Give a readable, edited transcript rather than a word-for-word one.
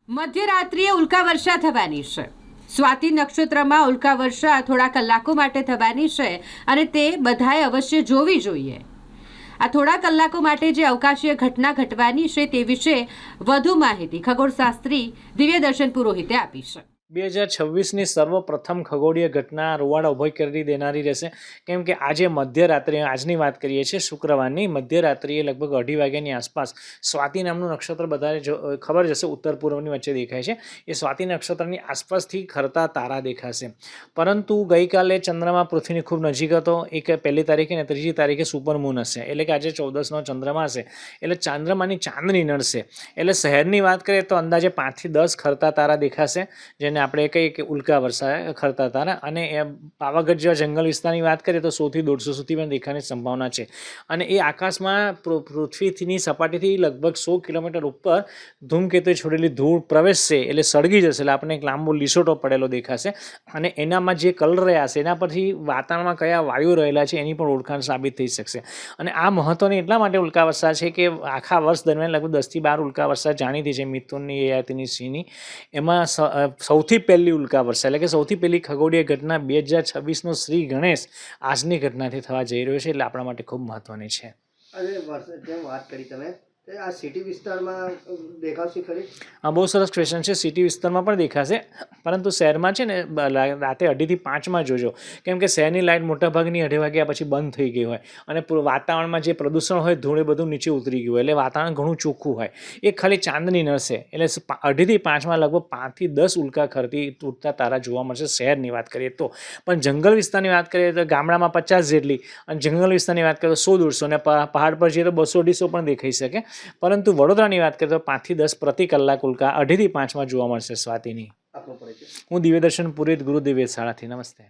મધ્યરાત્રિએ ઉલ્કા વર્ષા થવાની છે। સ્વાતિ નક્ષત્રમાં ઉલ્કા વર્ષા થોડા કલાકો માટે થવાની છે અને તે બધાએ અવશ્ય જોવી જોઈએ। આ થોડા કલાકો માટે જે અવકાશીય ઘટના ઘટવાની છે તે વિશે વધુ માહિતી ખગોળશાસ્ત્રી દિવ્યદર્શન પુરોહિતે આપી છે। 2026ની સર્વપ્રથમ ખગોળીય ઘટના રૂવાડા ઊભી કરી દેનારી રહેશે, કેમ કે આજે મધ્યરાત્રિએ, આજની વાત કરીએ છીએ શુક્રવારની મધ્યરાત્રિએ લગભગ 2:30 વાગ્યાની આસપાસ સ્વાતિ નામનું નક્ષત્ર બધાને ખબર જ હશે, ઉત્તર પૂર્વની વચ્ચે દેખાય છે। એ સ્વાતિ નક્ષત્રની આસપાસથી ખરતા તારા દેખાશે, પરંતુ ગઈકાલે ચંદ્રમા પૃથ્વીની ખૂબ નજીક હતો। એક 1લી તારીખે ને 3જી તારીખે સુપરમૂન હશે, એટલે કે આજે 14નો ચંદ્રમા હશે, એટલે ચંદ્રમાની ચાંદની નડશે। એટલે શહેરની વાત કરીએ તો અંદાજે 5 થી 10 ખરતા તારા દેખાશે, જેને આપણે કહીએ કે ઉલ્કા વર્ષા ખરતા તારા। અને એ પાવાગઢ જેવા જંગલ વિસ્તારની વાત કરીએ તો 100 થી 150 સુધી પણ દેખાવાની સંભાવના છે। અને એ આકાશમાં પૃથ્વીની સપાટીથી લગભગ 100 કિલોમીટર ઉપર ધૂમકેતુએ છોડેલી ધૂળ પ્રવેશશે, એટલે સળગી જશે, એટલે આપણને એક લાંબો લીસોટો પડેલો દેખાશે। અને એનામાં જે કલર રહ્યા છે એના પરથી વાતાવરણમાં કયા વાયુ રહેલા છે એની પણ ઓળખાણ સાબિત થઈ શકશે। અને આ મહત્વની એટલા માટે ઉલ્કા વર્ષા છે કે આખા વર્ષ દરમિયાન લગભગ 10 થી 12 ઉલ્કા વર્ષા જાણીતી છે, મિથુનની, યયાતિની, સિંહની। એમાં સૌથી પહેલી ઉલ્કા વર્ષા એટલે કે સૌથી પહેલી ખગોળીય ઘટના 2026નો શ્રી ગણેશ આજની ઘટનાથી થવા જઈ રહ્યો છે, એટલે આપણા માટે ખૂબ મહત્વની છે। અને જેમ વાત કરી તમે, આ સિટી વિસ્તારમાં દેખાશે ખરી? હા, બહુ સરસ ક્વેશ્ચન છે। સિટી વિસ્તારમાં પણ દેખાશે, પરંતુ શહેરમાં છે ને રાતે 2:30 થી 5 જોજો, કેમ કે શહેરની લાઇટ મોટાભાગની 2:30 વાગ્યા પછી બંધ થઈ ગઈ હોય અને વાતાવરણમાં જે પ્રદૂષણ હોય, ધૂળ, એ બધું નીચે ઉતરી ગયું હોય, એટલે વાતાવરણ ઘણું ચોખ્ખું હોય। એ ખાલી ચાંદની નડશે, એટલે 2:30 થી 5 લગભગ 5 થી 10 ઉલ્કા ખરતી તૂટતા તારા જોવા મળશે શહેરની વાત કરીએ તો। પણ જંગલ વિસ્તારની વાત કરીએ તો ગામડામાં 50 જેટલી, અને જંગલ વિસ્તારની વાત કરીએ તો 100-150, અને પહાડ પર જઈએ તો 200-250 પણ દેખાઈ શકે। પરંતુ વડોદરાની વાત કરીએ તો 5 થી 10 પ્રતિ કલાક ઉલ્કા 2:30 થી 5 જોવા મળશે સ્વાતિની। હું દિવ્યદર્શન પુરોહિત, ગુરુદેવ વેધશાળાથી, નમસ્તે।